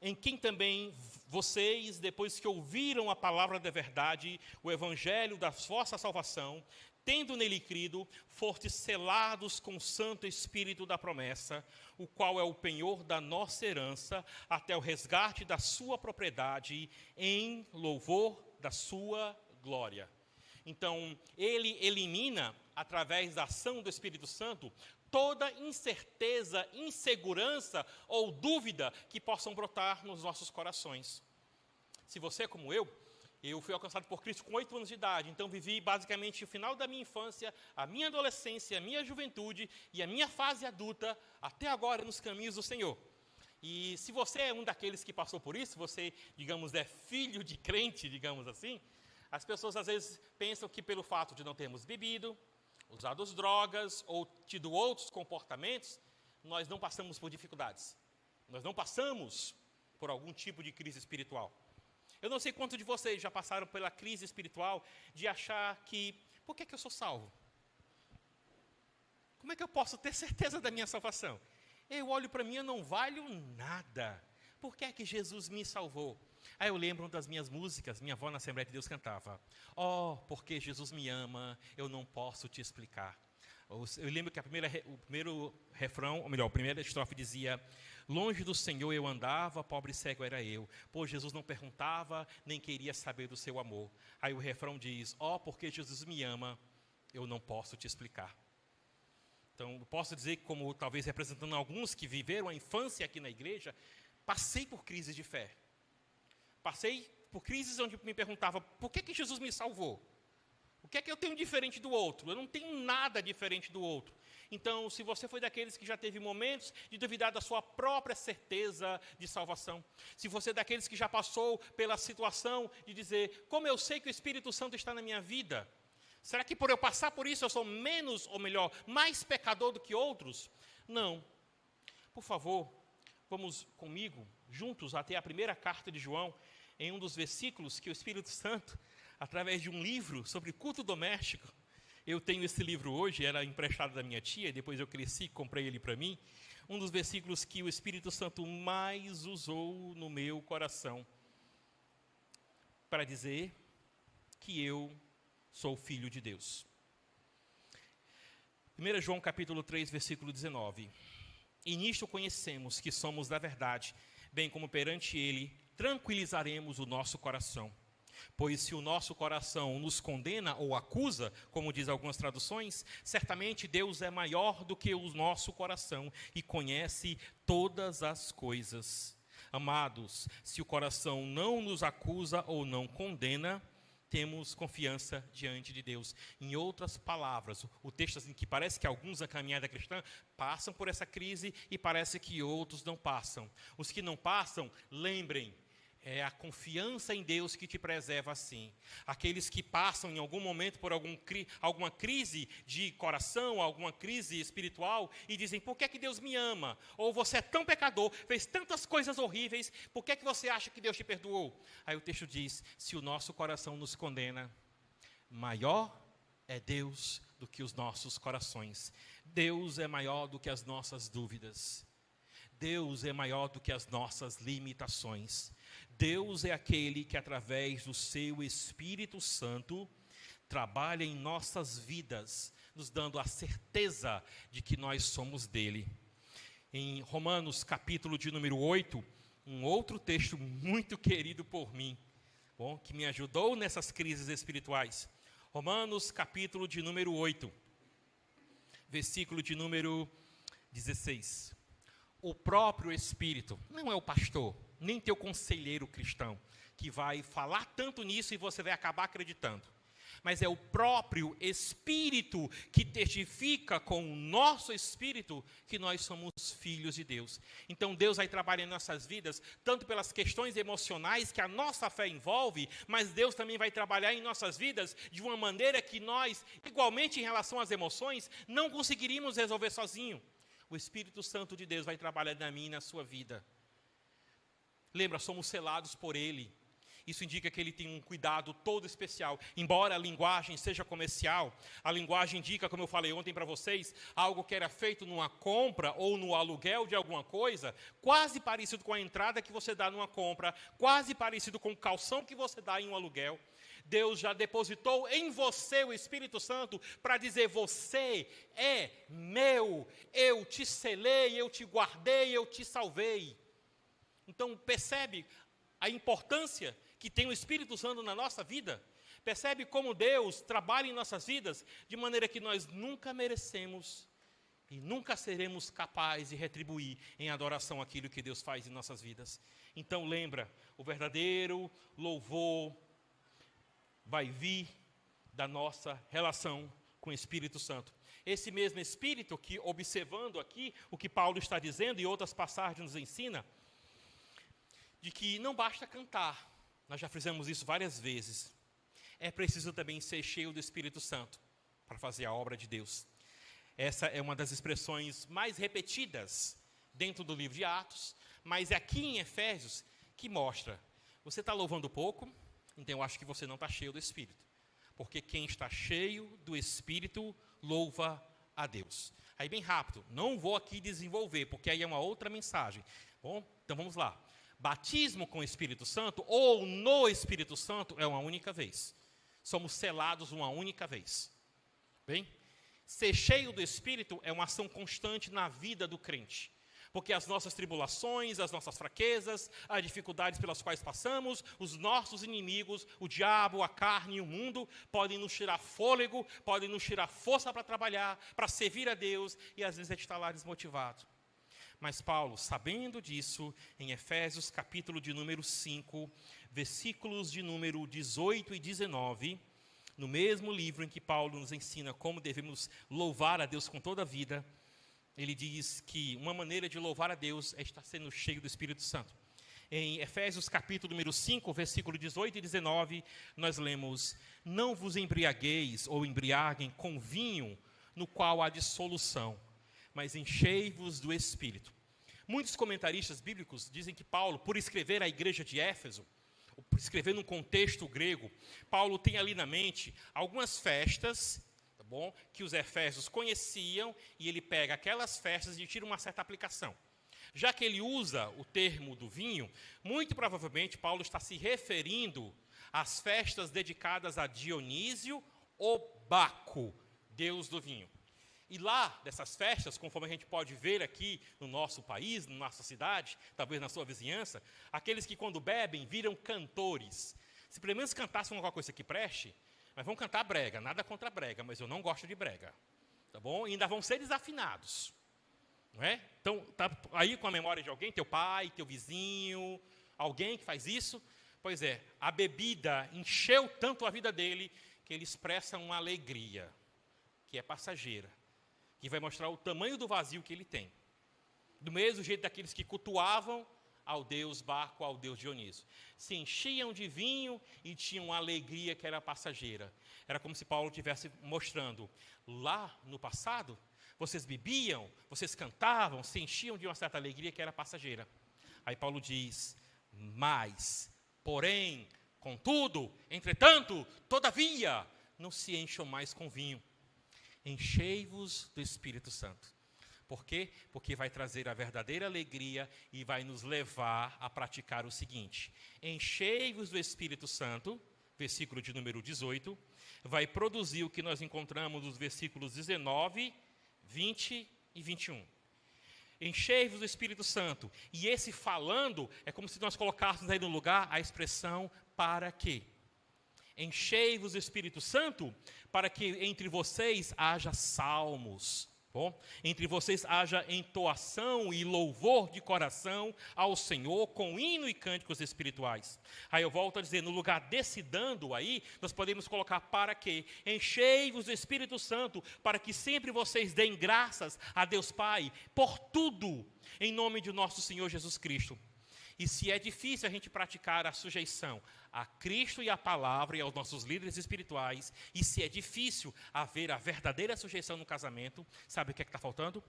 Em quem também vocês, depois que ouviram a palavra da verdade, o evangelho da vossa salvação, tendo nele crido, fostes selados com o Santo Espírito da promessa, o qual é o penhor da nossa herança, até o resgate da sua propriedade, em louvor da sua glória. Então, ele elimina, através da ação do Espírito Santo, toda incerteza, insegurança ou dúvida que possam brotar nos nossos corações. Se você, como eu fui alcançado por Cristo com 8 anos de idade, então vivi basicamente o final da minha infância, a minha adolescência, a minha juventude e a minha fase adulta, até agora nos caminhos do Senhor. E se você é um daqueles que passou por isso, você, digamos, é filho de crente, digamos assim, as pessoas às vezes pensam que pelo fato de não termos bebido, usado drogas ou tido outros comportamentos, nós não passamos por dificuldades. Nós não passamos por algum tipo de crise espiritual. Eu não sei quantos de vocês já passaram pela crise espiritual de achar que, por que eu sou salvo? Como é que eu posso ter certeza da minha salvação? Eu olho para mim, eu não valho nada. Por que é que Jesus me salvou? Aí eu lembro das minhas músicas, minha avó na Assembleia de Deus cantava: "Oh, porque Jesus me ama, eu não posso te explicar." Eu lembro que o primeiro refrão, ou melhor, a primeira estrofe dizia: "Longe do Senhor eu andava, pobre cego era eu, pois Jesus não perguntava, nem queria saber do seu amor." Aí o refrão diz: "Oh, porque Jesus me ama, eu não posso te explicar." Então, eu posso dizer que, como talvez representando alguns que viveram a infância aqui na igreja, passei por crises de fé. Passei por crises onde me perguntava, por que Jesus me salvou? O que é que eu tenho diferente do outro? Eu não tenho nada diferente do outro. Então, se você foi daqueles que já teve momentos de duvidar da sua própria certeza de salvação, se você é daqueles que já passou pela situação de dizer, como eu sei que o Espírito Santo está na minha vida? Será que por eu passar por isso eu sou menos, ou melhor, mais pecador do que outros? Não. Por favor, vamos comigo, juntos, até a primeira carta de João, em um dos versículos que o Espírito Santo, através de um livro sobre culto doméstico, eu tenho esse livro hoje, era emprestado da minha tia, depois eu cresci, comprei ele para mim, um dos versículos que o Espírito Santo mais usou no meu coração, para dizer que eu sou filho de Deus. 1 João capítulo 3, versículo 19. "E nisto conhecemos que somos da verdade, bem como perante Ele tranquilizaremos o nosso coração. Pois se o nosso coração nos condena ou acusa, como diz algumas traduções, certamente Deus é maior do que o nosso coração e conhece todas as coisas. Amados, se o coração não nos acusa ou não condena, temos confiança diante de Deus." Em outras palavras, o texto assim, que parece que alguns na caminhada cristã passam por essa crise e parece que outros não passam. Os que não passam, lembrem, é a confiança em Deus que te preserva assim. Aqueles que passam em algum momento por alguma crise de coração, alguma crise espiritual, e dizem, por que é que Deus me ama? Ou você é tão pecador, fez tantas coisas horríveis, por que é que você acha que Deus te perdoou? Aí o texto diz, se o nosso coração nos condena, maior é Deus do que os nossos corações. Deus é maior do que as nossas dúvidas. Deus é maior do que as nossas limitações. Deus é aquele que, através do seu Espírito Santo, trabalha em nossas vidas, nos dando a certeza de que nós somos dele. Em Romanos, capítulo de número 8, um outro texto muito querido por mim, bom, que me ajudou nessas crises espirituais. Romanos, capítulo de número 8, versículo de número 16. O próprio Espírito, não é o pastor, nem teu conselheiro cristão, que vai falar tanto nisso e você vai acabar acreditando. Mas é o próprio Espírito que testifica com o nosso Espírito que nós somos filhos de Deus. Então Deus vai trabalhar em nossas vidas, tanto pelas questões emocionais que a nossa fé envolve, mas Deus também vai trabalhar em nossas vidas de uma maneira que nós, igualmente em relação às emoções, não conseguiríamos resolver sozinho. O Espírito Santo de Deus vai trabalhar na minha e na sua vida. Lembra, somos selados por Ele. Isso indica que ele tem um cuidado todo especial. Embora a linguagem seja comercial, a linguagem indica, como eu falei ontem para vocês, algo que era feito numa compra ou no aluguel de alguma coisa, quase parecido com a entrada que você dá numa compra, quase parecido com o calção que você dá em um aluguel. Deus já depositou em você o Espírito Santo para dizer: você é meu, eu te selei, eu te guardei, eu te salvei. Então percebe a importância que tem o Espírito Santo na nossa vida? Percebe como Deus trabalha em nossas vidas de maneira que nós nunca merecemos e nunca seremos capazes de retribuir em adoração aquilo que Deus faz em nossas vidas. Então lembra, o verdadeiro louvor vai vir da nossa relação com o Espírito Santo. Esse mesmo Espírito que, observando aqui o que Paulo está dizendo e outras passagens nos ensina, de que não basta cantar, nós já fizemos isso várias vezes, é preciso também ser cheio do Espírito Santo para fazer a obra de Deus. Essa é uma das expressões mais repetidas dentro do livro de Atos, mas é aqui em Efésios que mostra, você está louvando pouco, então eu acho que você não está cheio do Espírito, porque quem está cheio do Espírito louva a Deus. Aí bem rápido, não vou aqui desenvolver, porque aí é uma outra mensagem. Bom, então vamos lá. Batismo com o Espírito Santo ou no Espírito Santo é uma única vez. Somos selados uma única vez. Bem, ser cheio do Espírito é uma ação constante na vida do crente. Porque as nossas tribulações, as nossas fraquezas, as dificuldades pelas quais passamos, os nossos inimigos, o diabo, a carne e o mundo, podem nos tirar fôlego, podem nos tirar força para trabalhar, para servir a Deus, e às vezes a gente está lá desmotivado. Mas Paulo, sabendo disso, em Efésios capítulo de número 5, versículos de número 18 e 19, no mesmo livro em que Paulo nos ensina como devemos louvar a Deus com toda a vida, ele diz que uma maneira de louvar a Deus é estar sendo cheio do Espírito Santo. Em Efésios capítulo número 5, versículo 18 e 19, nós lemos: não vos embriagueis ou embriaguem com vinho, no qual há dissolução, mas enchei-vos do Espírito. Muitos comentaristas bíblicos dizem que Paulo, por escrever à igreja de Éfeso, por escrever num contexto grego, Paulo tem ali na mente algumas festas, bom, que os efésios conheciam, e ele pega aquelas festas e tira uma certa aplicação. Já que ele usa o termo do vinho, muito provavelmente Paulo está se referindo às festas dedicadas a Dionísio ou Baco, deus do vinho. E lá, dessas festas, conforme a gente pode ver aqui no nosso país, na nossa cidade, talvez na sua vizinhança, aqueles que quando bebem viram cantores. Se pelo menos cantassem alguma coisa que preste, mas vão cantar brega, nada contra brega, mas eu não gosto de brega, tá bom? E ainda vão ser desafinados, não é? Então, tá aí com a memória de alguém, teu pai, teu vizinho, alguém que faz isso? Pois é, a bebida encheu tanto a vida dele, que ele expressa uma alegria, que é passageira, que vai mostrar o tamanho do vazio que ele tem. Do mesmo jeito daqueles que cultuavam ao deus Baco, ao deus Dionísio. Se enchiam de vinho e tinham uma alegria que era passageira. Era como se Paulo estivesse mostrando, lá no passado, vocês bebiam, vocês cantavam, se enchiam de uma certa alegria que era passageira. Aí Paulo diz, mas, porém, contudo, entretanto, todavia, não se encham mais com vinho. Enchei-vos do Espírito Santo. Por quê? Porque vai trazer a verdadeira alegria e vai nos levar a praticar o seguinte: enchei-vos do Espírito Santo, versículo de número 18, vai produzir o que nós encontramos nos versículos 19, 20 e 21. Enchei-vos do Espírito Santo. E esse falando é como se nós colocássemos aí no lugar a expressão para quê? Enchei-vos do Espírito Santo para que entre vocês haja salmos. Bom, entre vocês haja entoação e louvor de coração ao Senhor com hino e cânticos espirituais. Aí eu volto a dizer, no lugar desse dando aí, nós podemos colocar para quê? Enchei-vos do Espírito Santo, para que sempre vocês deem graças a Deus Pai, por tudo, em nome de nosso Senhor Jesus Cristo. E se é difícil a gente praticar a sujeição a Cristo e à palavra e aos nossos líderes espirituais, e se é difícil haver a verdadeira sujeição no casamento, sabe o que é que está faltando?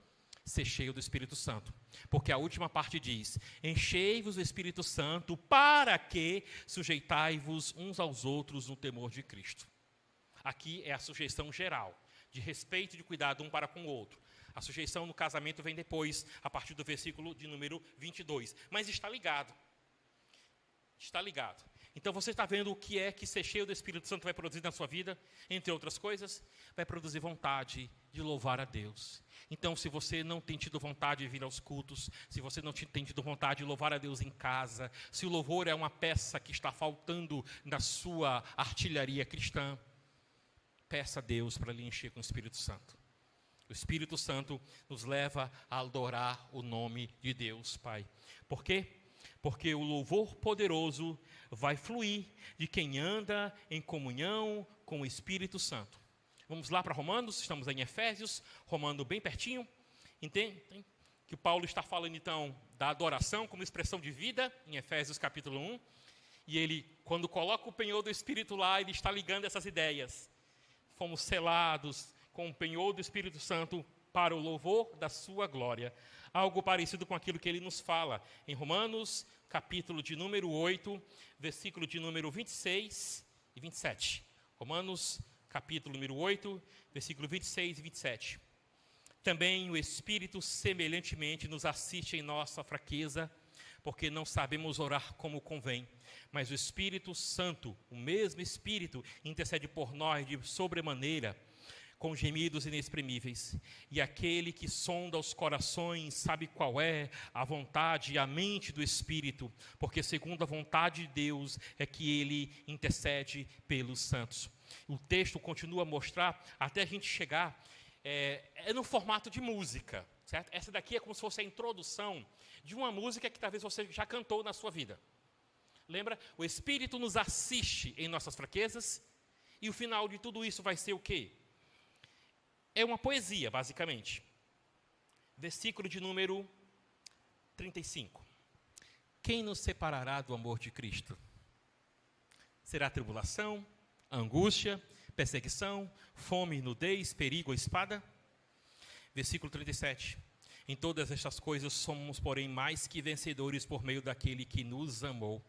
ser cheio do Espírito Santo. Porque a última parte diz: enchei-vos do Espírito Santo, para que sujeitai-vos uns aos outros no temor de Cristo. Aqui é a sujeição geral, de respeito e de cuidado um para com o outro. A sujeição no casamento vem depois, a partir do versículo de número 22. Mas está ligado. Está ligado. Então você está vendo o que é que ser cheio do Espírito Santo vai produzir na sua vida? Entre outras coisas, vai produzir vontade de louvar a Deus. Então, se você não tem tido vontade de vir aos cultos, se você não tem tido vontade de louvar a Deus em casa, se o louvor é uma peça que está faltando na sua artilharia cristã, peça a Deus para lhe encher com o Espírito Santo. O Espírito Santo nos leva a adorar o nome de Deus, Pai. Por quê? Porque o louvor poderoso vai fluir de quem anda em comunhão com o Espírito Santo. Vamos lá para Romanos, estamos em Efésios, Romano bem pertinho. Entende? Que Paulo está falando então da adoração como expressão de vida, em Efésios capítulo 1. E ele, quando coloca o penhor do Espírito lá, ele está ligando essas ideias. Fomos selados com o penhor do Espírito Santo para o louvor da sua glória. Algo parecido com aquilo que ele nos fala em Romanos, capítulo de número 8, versículo de número 26 e 27. Romanos, capítulo número 8, versículo 26 e 27. Também o Espírito semelhantemente nos assiste em nossa fraqueza, porque não sabemos orar como convém. Mas o Espírito Santo, o mesmo Espírito, intercede por nós de sobremaneira, com gemidos inexprimíveis. E aquele que sonda os corações sabe qual é a vontade e a mente do Espírito, porque segundo a vontade de Deus é que ele intercede pelos santos. O texto continua a mostrar, até a gente chegar, no formato de música, certo? Essa daqui é como se fosse a introdução de uma música que talvez você já cantou na sua vida. Lembra? O Espírito nos assiste em nossas fraquezas, e o final de tudo isso vai ser o quê? É uma poesia, basicamente. Versículo de número 35. Quem nos separará do amor de Cristo? Será tribulação, angústia, perseguição, fome, nudez, perigo ou espada? Versículo 37. Em todas estas coisas somos, porém, mais que vencedores por meio daquele que nos amou.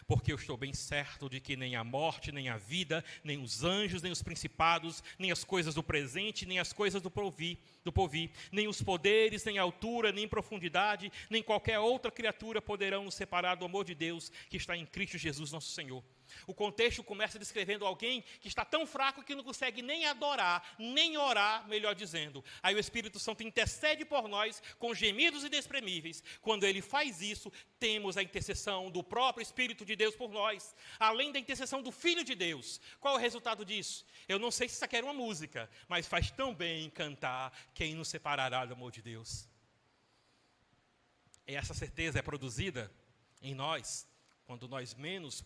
Porque eu estou bem certo de que nem a morte, nem a vida, nem os anjos, nem os principados, nem as coisas do presente, nem as coisas do porvir, nem os poderes, nem a altura, nem profundidade, nem qualquer outra criatura poderão nos separar do amor de Deus que está em Cristo Jesus nosso Senhor. O contexto começa descrevendo alguém que está tão fraco que não consegue nem adorar, nem orar, melhor dizendo. Aí o Espírito Santo intercede por nós com gemidos inexprimíveis. Quando ele faz isso, temos a intercessão do próprio Espírito de Deus por nós, além da intercessão do Filho de Deus. Qual é o resultado disso? Eu não sei se isso aqui era uma música, mas faz tão bem cantar: quem nos separará do amor de Deus? E essa certeza é produzida em nós, quando nós menos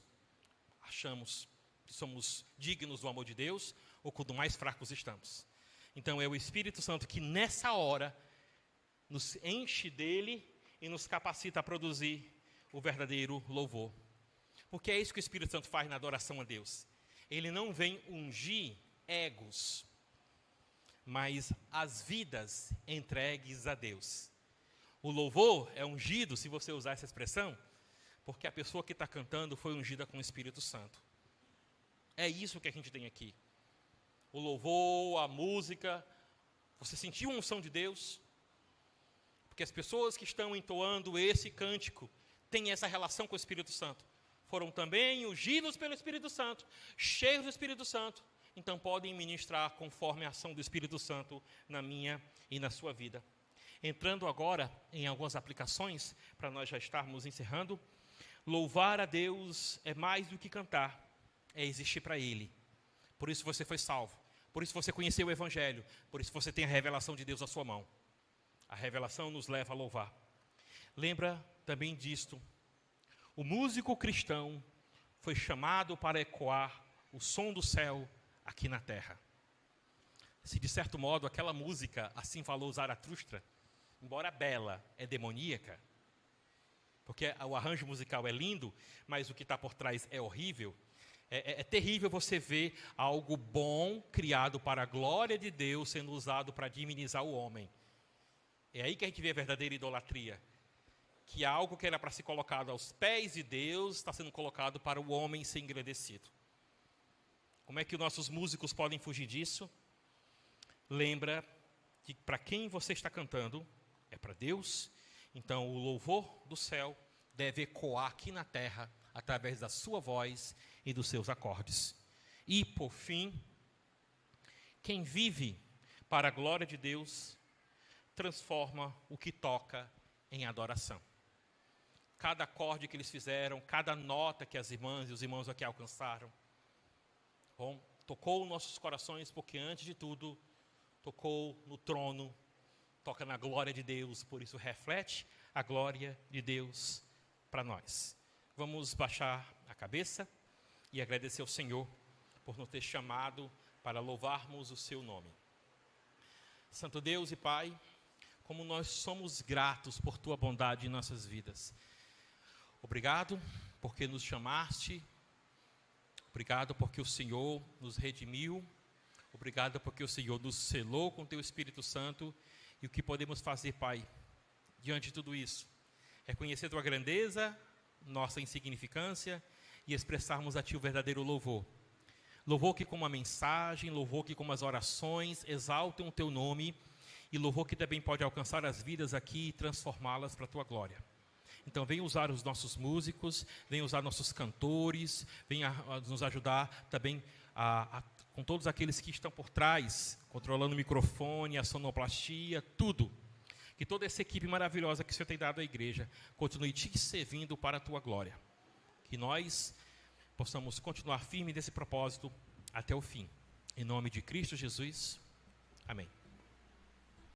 achamos que somos dignos do amor de Deus, ou quando mais fracos estamos. Então é o Espírito Santo que nessa hora nos enche dele e nos capacita a produzir o verdadeiro louvor. Porque é isso que o Espírito Santo faz na adoração a Deus. Ele não vem ungir egos, mas as vidas entregues a Deus. O louvor é ungido, se você usar essa expressão, porque a pessoa que está cantando foi ungida com o Espírito Santo. É isso que a gente tem aqui. O louvor, a música. Você sentiu a unção de Deus? Porque as pessoas que estão entoando esse cântico têm essa relação com o Espírito Santo. Foram também ungidos pelo Espírito Santo, cheios do Espírito Santo. Então podem ministrar conforme a ação do Espírito Santo na minha e na sua vida. Entrando agora em algumas aplicações, para nós já estarmos encerrando. Louvar a Deus é mais do que cantar, é existir para Ele. Por isso você foi salvo, por isso você conheceu o Evangelho, por isso você tem a revelação de Deus à sua mão. A revelação nos leva a louvar. Lembra também disto, o músico cristão foi chamado para ecoar o som do céu aqui na terra. Se de certo modo aquela música, assim falou Zaratustra, embora bela, é demoníaca, porque o arranjo musical é lindo, mas o que está por trás é horrível. É terrível você ver algo bom criado para a glória de Deus sendo usado para divinizar o homem. É aí que a gente vê a verdadeira idolatria. Que algo que era para ser colocado aos pés de Deus está sendo colocado para o homem ser engrandecido. Como é que os nossos músicos podem fugir disso? Lembra que para quem você está cantando é para Deus, então o louvor do céu deve ecoar aqui na terra através da sua voz e dos seus acordes. E, por fim, quem vive para a glória de Deus transforma o que toca em adoração. Cada acorde que eles fizeram, cada nota que as irmãs e os irmãos aqui alcançaram, bom, tocou nossos corações, porque antes de tudo, tocou no trono, toca na glória de Deus, por isso reflete a glória de Deus para nós. Vamos baixar a cabeça e agradecer ao Senhor por nos ter chamado para louvarmos o seu nome. Santo Deus e Pai, como nós somos gratos por tua bondade em nossas vidas. Obrigado porque nos chamaste, obrigado porque o Senhor nos redimiu, obrigado porque o Senhor nos selou com teu Espírito Santo. E o que podemos fazer, Pai, diante de tudo isso? Reconhecer tua grandeza, nossa insignificância e expressarmos a ti o verdadeiro louvor. Louvor que como a mensagem, louvor que como as orações exaltam o teu nome e louvor que também pode alcançar as vidas aqui e transformá-las para a tua glória. Então vem usar os nossos músicos, vem usar nossos cantores, vem nos ajudar também com todos aqueles que estão por trás, controlando o microfone, a sonoplastia, tudo. Que toda essa equipe maravilhosa que o Senhor tem dado à igreja continue te servindo para a tua glória. Que nós possamos continuar firmes nesse propósito até o fim. Em nome de Cristo Jesus. Amém.